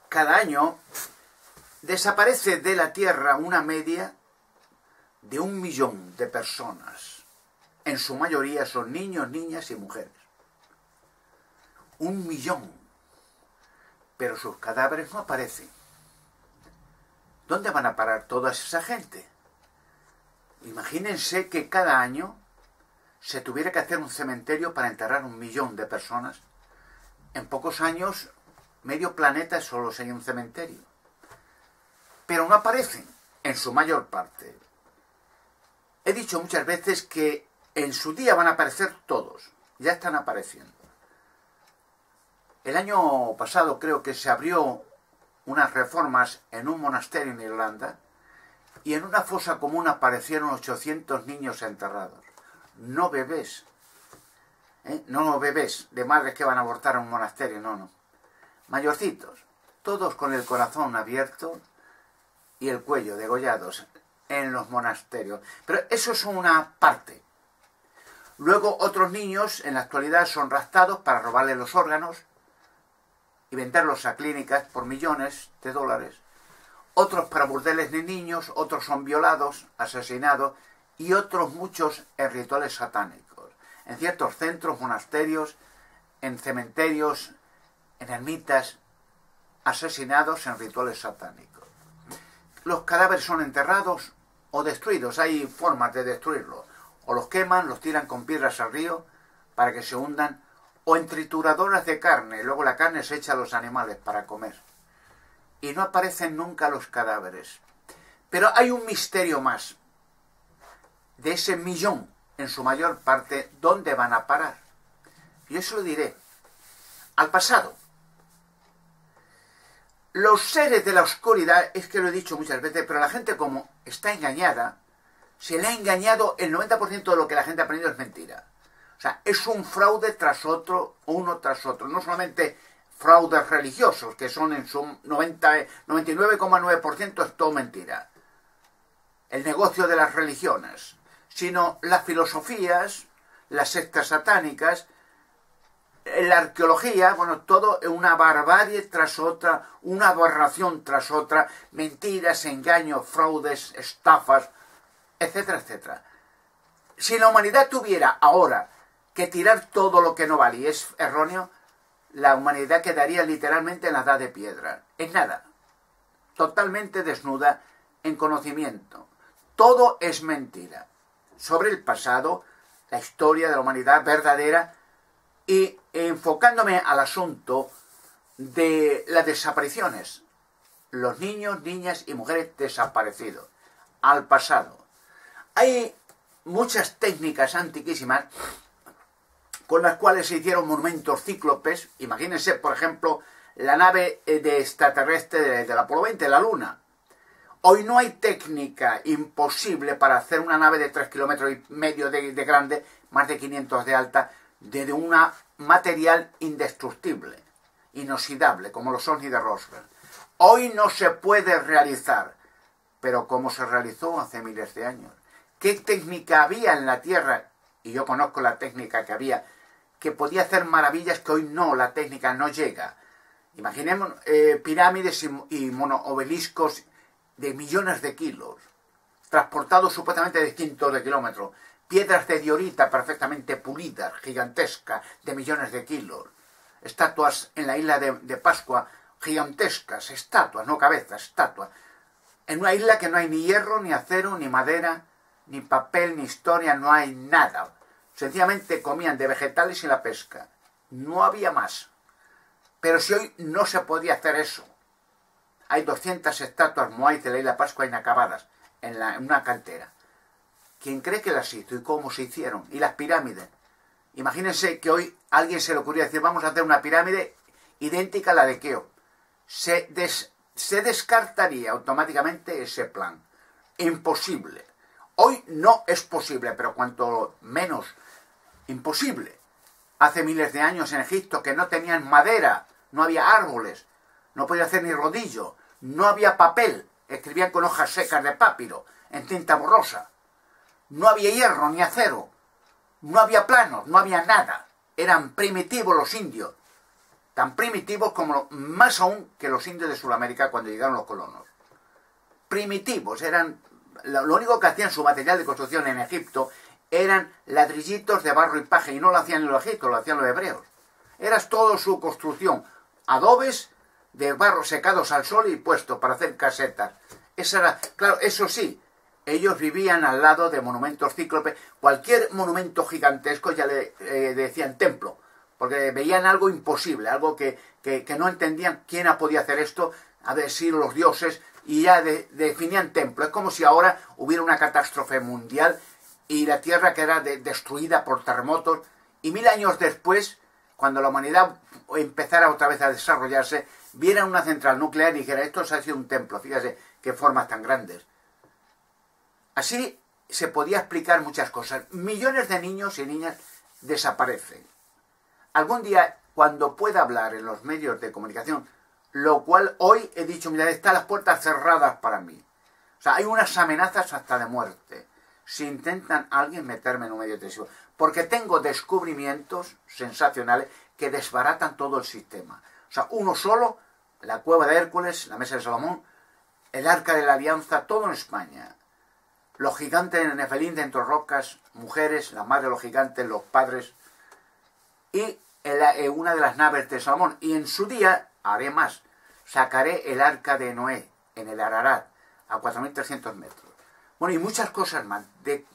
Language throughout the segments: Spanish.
cada año desaparece de la Tierra una media de 1 millón de personas. En su mayoría son niños, niñas y mujeres. 1 millón. Pero sus cadáveres no aparecen. ¿Dónde van a parar toda esa gente? Imagínense que cada año se tuviera que hacer un cementerio para enterrar 1 millón de personas. En pocos años, medio planeta solo sería un cementerio. Pero no aparecen, en su mayor parte. He dicho muchas veces que en su día van a aparecer todos. Ya están apareciendo. El año pasado creo que se abrió unas reformas en un monasterio en Irlanda y en una fosa común aparecieron 800 niños enterrados. No bebés. No bebés de madres que van a abortar a un monasterio, no. Mayorcitos, todos con el corazón abierto y el cuello degollados en los monasterios. Pero eso es una parte. Luego otros niños en la actualidad son raptados para robarle los órganos y venderlos a clínicas por millones de dólares. Otros para burdeles de niños, otros son violados, asesinados y otros muchos en rituales satánicos. En ciertos centros, monasterios, en cementerios, en ermitas, asesinados en rituales satánicos. Los cadáveres son enterrados o destruidos. Hay formas de destruirlos. O los queman, los tiran con piedras al río para que se hundan, o en trituradoras de carne. Luego la carne se echa a los animales para comer. Y no aparecen nunca los cadáveres. Pero hay un misterio más. De ese millón, en su mayor parte, ¿dónde van a parar? Yo eso lo diré. Al pasado. Los seres de la oscuridad, es que lo he dicho muchas veces, pero la gente como está engañada, se le ha engañado el 90% de lo que la gente ha aprendido es mentira. O sea, es un fraude tras otro, uno tras otro. No solamente fraudes religiosos, que son en su 99,9% es todo mentira. El negocio de las religiones, sino las filosofías, las sectas satánicas, la arqueología, bueno, todo es una barbarie tras otra, una aberración tras otra, mentiras, engaños, fraudes, estafas, etcétera, etcétera. Si la humanidad tuviera ahora que tirar todo lo que no vale y es erróneo, la humanidad quedaría literalmente en la edad de piedra. En nada. Totalmente desnuda en conocimiento. Todo es mentira. Sobre el pasado, la historia de la humanidad verdadera, y enfocándome al asunto de las desapariciones. Los niños, niñas y mujeres desaparecidos. Al pasado. Hay muchas técnicas antiquísimas con las cuales se hicieron monumentos cíclopes. Imagínense, por ejemplo, la nave de extraterrestre del Apolo 20, la Luna. Hoy no hay técnica imposible para hacer una nave de 3,5 kilómetros de grande, más de 500 de alta, de un material indestructible, inoxidable, como los ovnis de Roswell. Hoy no se puede realizar, pero como se realizó hace miles de años. ¿Qué técnica había en la Tierra? Y yo conozco la técnica que había, que podía hacer maravillas que hoy no, la técnica no llega. Imaginemos pirámides y obeliscos de millones de kilos, transportados supuestamente de cientos de kilómetros, piedras de diorita perfectamente pulidas, gigantescas, de millones de kilos, estatuas en la isla de Pascua, gigantescas, estatuas, no cabezas, estatuas, en una isla que no hay ni hierro, ni acero, ni madera, ni papel, ni historia, no hay nada. Sencillamente comían de vegetales y la pesca. No había más. Pero si hoy no se podía hacer eso. Hay 200 estatuas moais de la isla Pascua inacabadas en una cantera. ¿Quién cree que las hizo y cómo se hicieron? Y las pirámides. Imagínense que hoy a alguien se le ocurrió decir, vamos a hacer una pirámide idéntica a la de Keo. Se descartaría automáticamente ese plan. Imposible. Hoy no es posible, pero cuanto menos imposible. Hace miles de años en Egipto que no tenían madera, no había árboles, no podía hacer ni rodillo, no había papel, escribían con hojas secas de papiro, en tinta borrosa. No había hierro ni acero, no había planos, no había nada. Eran primitivos los indios. tan primitivos como más aún que los indios de Sudamérica cuando llegaron los colonos. Primitivos, eran lo único que hacían su material de construcción en Egipto eran ladrillitos de barro y paja, y no lo hacían los egipcios, lo hacían los hebreos. Era todo su construcción, adobes de barro secados al sol y puestos para hacer casetas. Esa era, claro, eso sí, ellos vivían al lado de monumentos cíclopes. Cualquier monumento gigantesco ya le decían templo, porque veían algo imposible, algo que no entendían quién podía hacer esto, a ver si los dioses, y ya definían templo. Es como si ahora hubiera una catástrofe mundial y la Tierra quedara destruida por terremotos, y 1000 años después, cuando la humanidad empezara otra vez a desarrollarse, vieran una central nuclear y dijera, esto ha sido un templo, fíjate qué formas tan grandes. Así se podía explicar muchas cosas. Millones de niños y niñas desaparecen. Algún día, cuando pueda hablar en los medios de comunicación, lo cual hoy he dicho, mira, están las puertas cerradas para mí. O sea, hay unas amenazas hasta de muerte si intentan alguien meterme en un medio televisivo. Porque tengo descubrimientos sensacionales que desbaratan todo el sistema. O sea, uno solo, la cueva de Hércules, la mesa de Salomón, el arca de la alianza, todo en España. Los gigantes en Nefelín dentro de rocas, mujeres, la madre de los gigantes, los padres, y una de las naves de Salomón. Y en su día, haré más, sacaré el arca de Noé en el Ararat, a 4.300 metros. Bueno, y muchas cosas más.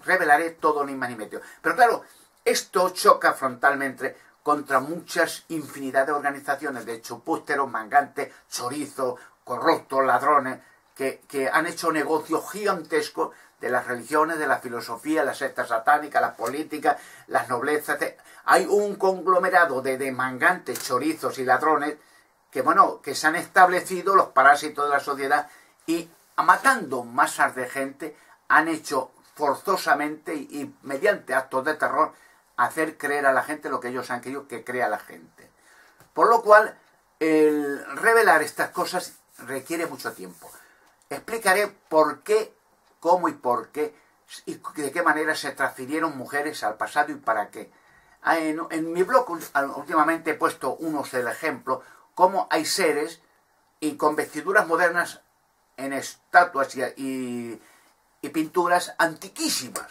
Revelaré todo ni más ni medio. Pero claro, esto choca frontalmente contra muchas infinidad de organizaciones de chupústeros, mangantes, chorizos, corruptos, ladrones, que han hecho negocios gigantescos de las religiones, de la filosofía, las sectas satánicas, las políticas, las noblezas. Hay un conglomerado de mangantes, chorizos y ladrones que, bueno, que se han establecido los parásitos de la sociedad y, matando masas de gente, han hecho forzosamente y mediante actos de terror hacer creer a la gente lo que ellos han querido que crea la gente. Por lo cual, el revelar estas cosas requiere mucho tiempo. Explicaré por qué, cómo y por qué, y de qué manera se transfirieron mujeres al pasado y para qué. En mi blog últimamente he puesto unos del ejemplo, cómo hay seres y con vestiduras modernas en estatuas y pinturas antiquísimas,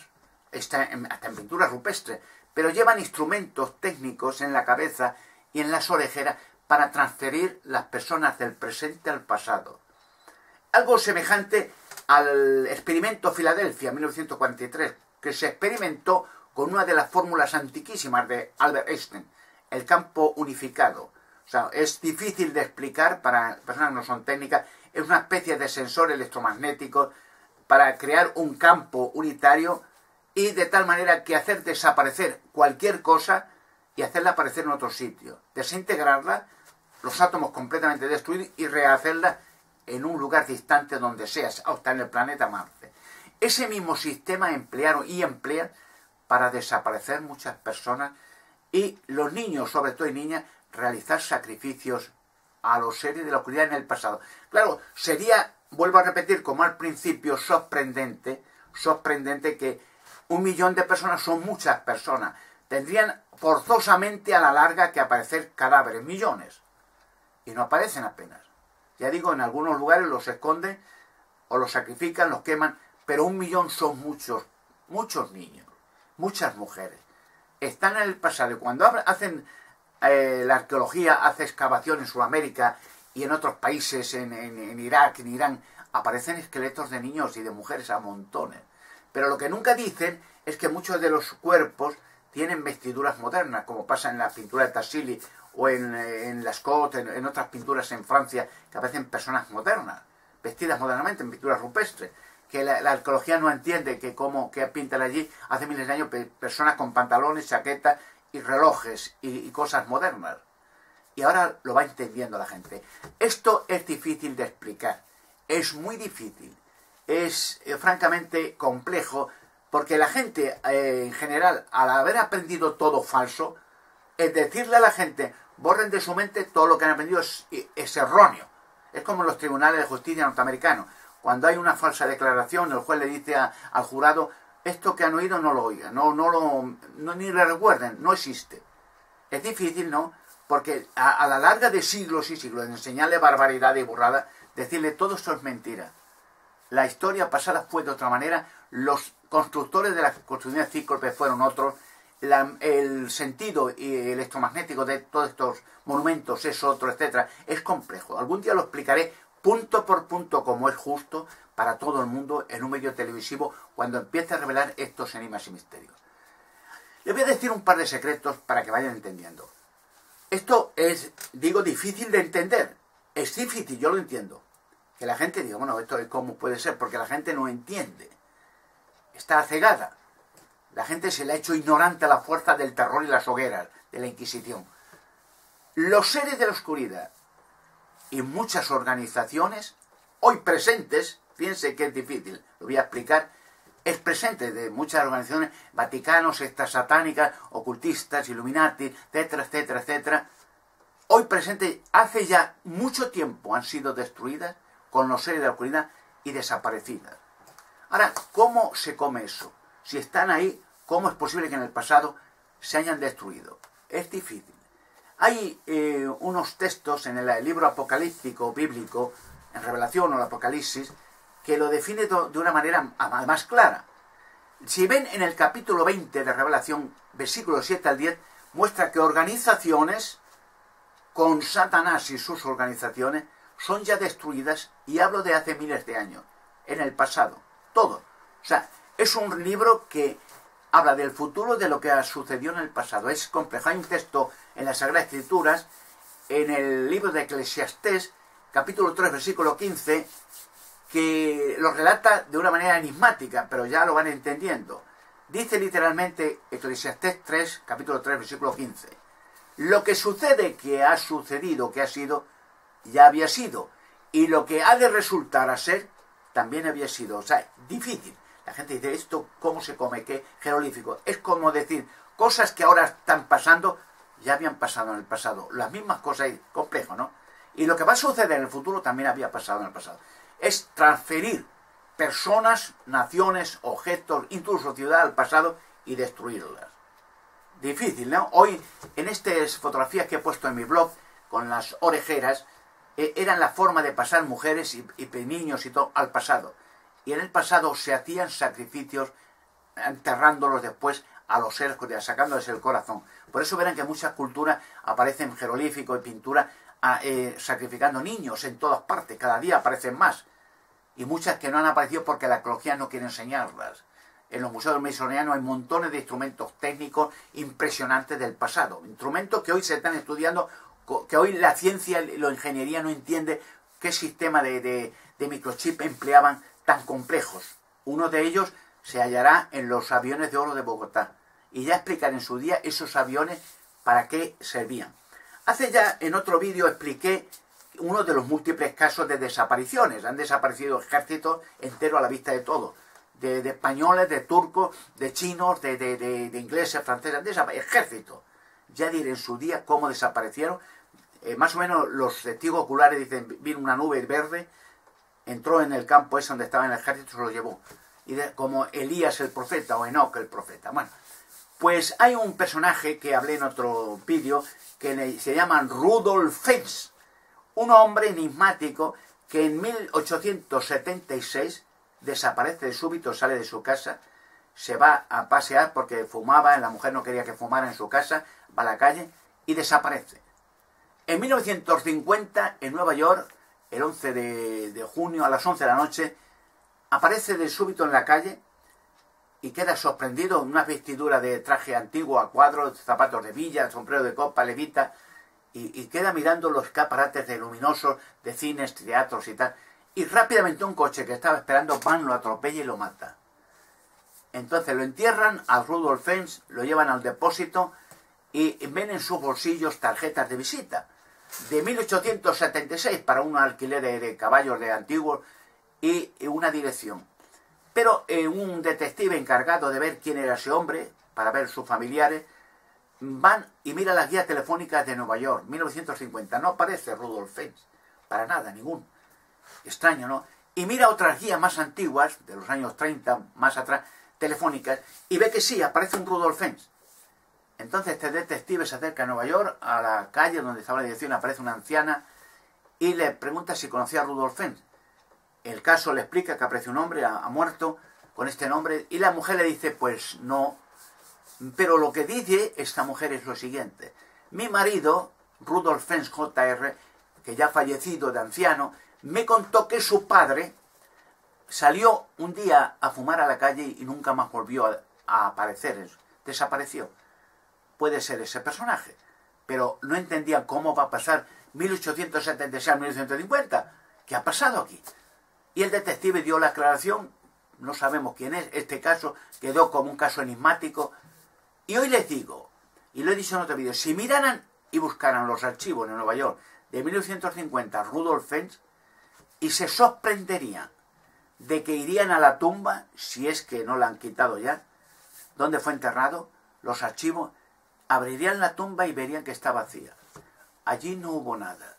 hasta en pinturas rupestres, pero llevan instrumentos técnicos en la cabeza y en las orejeras para transferir las personas del presente al pasado. Algo semejante al experimento Filadelfia 1943, que se experimentó con una de las fórmulas antiquísimas de Albert Einstein, el campo unificado. O sea, es difícil de explicar para personas que no son técnicas, es una especie de sensor electromagnético para crear un campo unitario y de tal manera que hacer desaparecer cualquier cosa y hacerla aparecer en otro sitio, desintegrarla, los átomos completamente destruidos y rehacerla en un lugar distante donde sea, hasta en el planeta Marte. Ese mismo sistema emplearon y emplean para desaparecer muchas personas y los niños, sobre todo y niñas, realizar sacrificios a los seres de la oscuridad en el pasado. Claro, sería, vuelvo a repetir, como al principio, sorprendente que 1 millón de personas son muchas personas. Tendrían forzosamente a la larga que aparecer cadáveres, millones. Y no aparecen apenas. Ya digo, en algunos lugares los esconden o los sacrifican, los queman, pero 1 millón son muchos, muchos niños, muchas mujeres. Están en el pasado y cuando hacen la arqueología, hace excavación en Sudamérica y en otros países, en Irak, en Irán, aparecen esqueletos de niños y de mujeres a montones. Pero lo que nunca dicen es que muchos de los cuerpos tienen vestiduras modernas, como pasa en la pintura de Tassili o en Lascaux, en otras pinturas en Francia, que aparecen personas modernas, vestidas modernamente en pinturas rupestres, que la arqueología no entiende que pintan allí hace miles de años personas con pantalones, chaquetas y relojes y cosas modernas. Y ahora lo va entendiendo la gente. Esto es difícil de explicar, es muy difícil, es francamente complejo, porque la gente en general, al haber aprendido todo falso, es decirle a la gente, borren de su mente todo lo que han aprendido es erróneo. Es como en los tribunales de justicia norteamericanos. Cuando hay una falsa declaración, el juez le dice al jurado, esto que han oído no lo oigan, ni le recuerden, no existe. Es difícil, ¿no?, Porque a la larga de siglos y siglos de enseñarle barbaridad y burrada, decirle todo esto es mentira. La historia pasada fue de otra manera, los constructores de la construcción cíclope fueron otros, el sentido electromagnético de todos estos monumentos es otro, etcétera. Es complejo. Algún día lo explicaré punto por punto como es justo para todo el mundo en un medio televisivo cuando empiece a revelar estos enigmas y misterios. Les voy a decir un par de secretos para que vayan entendiendo. Esto es, digo, difícil de entender. Es difícil, yo lo entiendo. Que la gente diga, bueno, esto es cómo puede ser, porque la gente no entiende. Está cegada. La gente se le ha hecho ignorante a la fuerza del terror y las hogueras de la Inquisición. Los seres de la oscuridad y muchas organizaciones, hoy presentes, fíjense que es difícil, lo voy a explicar, es presente de muchas organizaciones, vaticanos, sectas satánicas, ocultistas, Illuminati, etcétera, etcétera, etcétera. Hoy presente, hace ya mucho tiempo han sido destruidas con los seres de la oscuridad y desaparecidas. Ahora, ¿cómo se come eso? Si están ahí, ¿cómo es posible que en el pasado se hayan destruido? Es difícil. Hay unos textos en el libro apocalíptico bíblico, en Revelación o el Apocalipsis, que lo define de una manera más clara. Si ven en el capítulo 20 de Revelación, versículos 7 al 10, muestra que organizaciones con Satanás y sus organizaciones son ya destruidas, y hablo de hace miles de años, en el pasado, todo. O sea, es un libro que habla del futuro, de lo que ha sucedido en el pasado. Es complejo. Hay un texto en las Sagradas Escrituras, en el libro de Eclesiastés, capítulo 3, versículo 15, que lo relata de una manera enigmática, pero ya lo van entendiendo. Dice literalmente Eclesiastés 3, capítulo 3, versículo 15. Lo que sucede que ha sucedido, que ha sido, ya había sido. Y lo que ha de resultar a ser, también había sido. O sea, difícil. La gente dice, ¿esto cómo se come? ¿Qué jeroglífico? Es como decir, cosas que ahora están pasando, ya habían pasado en el pasado. Las mismas cosas, es complejo, ¿no? Y lo que va a suceder en el futuro también había pasado en el pasado. Es transferir personas, naciones, objetos, incluso ciudad al pasado y destruirlas. Difícil, ¿no? Hoy, en estas fotografías que he puesto en mi blog, con las orejeras, eran la forma de pasar mujeres y niños y todo al pasado. Y en el pasado se hacían sacrificios enterrándolos después a los seres, sacándoles el corazón. Por eso verán que en muchas culturas aparecen jeroglíficos y pinturas sacrificando niños en todas partes. Cada día aparecen más. Y muchas que no han aparecido porque la arqueología no quiere enseñarlas. En los museos masonianos hay montones de instrumentos técnicos impresionantes del pasado. Instrumentos que hoy se están estudiando, que hoy la ciencia y la ingeniería no entiende qué sistema de microchip empleaban tan complejos. Uno de ellos se hallará en los aviones de oro de Bogotá. Y ya explicaré en su día esos aviones para qué servían. Hace ya en otro vídeo expliqué uno de los múltiples casos de desapariciones. Han desaparecido ejércitos enteros a la vista de todos. De españoles, de turcos, de chinos, de ingleses, franceses, ejércitos. Ya diré en su día cómo desaparecieron. Más o menos los testigos oculares dicen, vino una nube verde, entró en el campo ese donde estaba en el ejército, se lo llevó. Y como Elías el profeta o Enoc el profeta. Bueno, pues hay un personaje que hablé en otro vídeo que se llama Rudolf Fels, un hombre enigmático que en 1876 desaparece de súbito, sale de su casa, se va a pasear porque fumaba, la mujer no quería que fumara en su casa, va a la calle y desaparece. En 1950, en Nueva York, el 11 de junio a las 11 de la noche, aparece de súbito en la calle y queda sorprendido en una vestidura de traje antiguo a cuadros, zapatos de villa, sombrero de copa, levita, y queda mirando los escaparates de luminosos de cines, teatros y tal, y rápidamente un coche que estaba esperando van, lo atropella y lo mata. Entonces lo entierran al Rudolf Fels, lo llevan al depósito y ven en sus bolsillos tarjetas de visita de 1876 para un alquiler de caballos de antiguos y una dirección. Pero un detective encargado de ver quién era ese hombre, para ver sus familiares, van y mira las guías telefónicas de Nueva York, 1950. No aparece Rudolf Fels, para nada, ninguno. Extraño, ¿no? Y mira otras guías más antiguas, de los años 30, más atrás, telefónicas, y ve que sí, aparece un Rudolf Fels. Entonces este detective se acerca a Nueva York, a la calle donde estaba la dirección, aparece una anciana y le pregunta si conocía a Rudolf Fentz. El caso le explica que aparece un hombre, ha muerto con este nombre, y la mujer le dice, pues no, pero lo que dice esta mujer es lo siguiente: mi marido, Rudolf Fentz Jr., que ya fallecido de anciano, me contó que su padre salió un día a fumar a la calle y nunca más volvió a aparecer, desapareció. Puede ser ese personaje, pero no entendían cómo va a pasar 1876 a 1950. ¿Qué ha pasado aquí? Y el detective dio la aclaración, no sabemos quién es, este caso quedó como un caso enigmático. Y hoy les digo, y lo he dicho en otro vídeo, si miraran y buscaran los archivos en Nueva York de 1950, Rudolf Fentz, y se sorprenderían de que irían a la tumba, si es que no la han quitado ya, donde fue enterrado, los archivos, abrirían la tumba y verían que está vacía. Allí no hubo nada.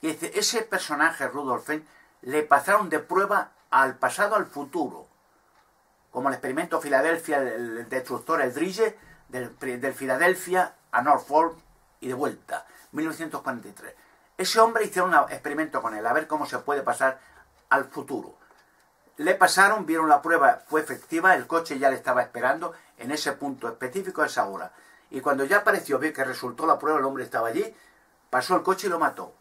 Y dice, ese personaje, Rudolf Fentz, le pasaron de prueba al pasado al futuro, como el experimento Filadelfia, el destructor, el Drille, del Filadelfia a Norfolk y de vuelta, 1943. Ese hombre hicieron un experimento con él, a ver cómo se puede pasar al futuro. Le pasaron, vieron la prueba, fue efectiva, el coche ya le estaba esperando en ese punto específico a esa hora. Y cuando ya apareció, vio que resultó la prueba, el hombre estaba allí, pasó el coche y lo mató.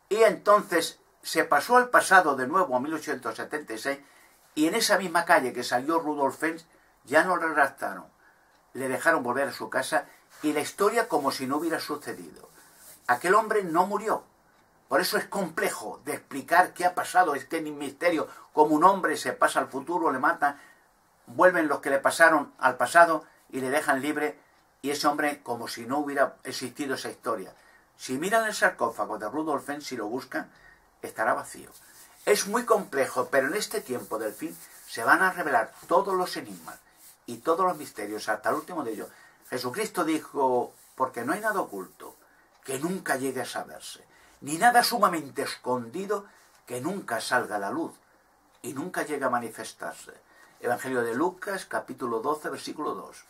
Y entonces se pasó al pasado de nuevo a 1876, y en esa misma calle que salió Rudolf Fentz ya no le arrestaron. Le dejaron volver a su casa y la historia como si no hubiera sucedido. Aquel hombre no murió. Por eso es complejo de explicar qué ha pasado, es que es un misterio, como un hombre se pasa al futuro, le matan, vuelven los que le pasaron al pasado y le dejan libre, y ese hombre como si no hubiera existido esa historia. Si miran el sarcófago de Rudolf Fentz, si lo buscan, estará vacío. Es muy complejo, pero en este tiempo del fin se van a revelar todos los enigmas y todos los misterios, hasta el último de ellos. Jesucristo dijo, porque no hay nada oculto que nunca llegue a saberse, ni nada sumamente escondido que nunca salga a la luz y nunca llegue a manifestarse. Evangelio de Lucas, capítulo 12, versículo 2.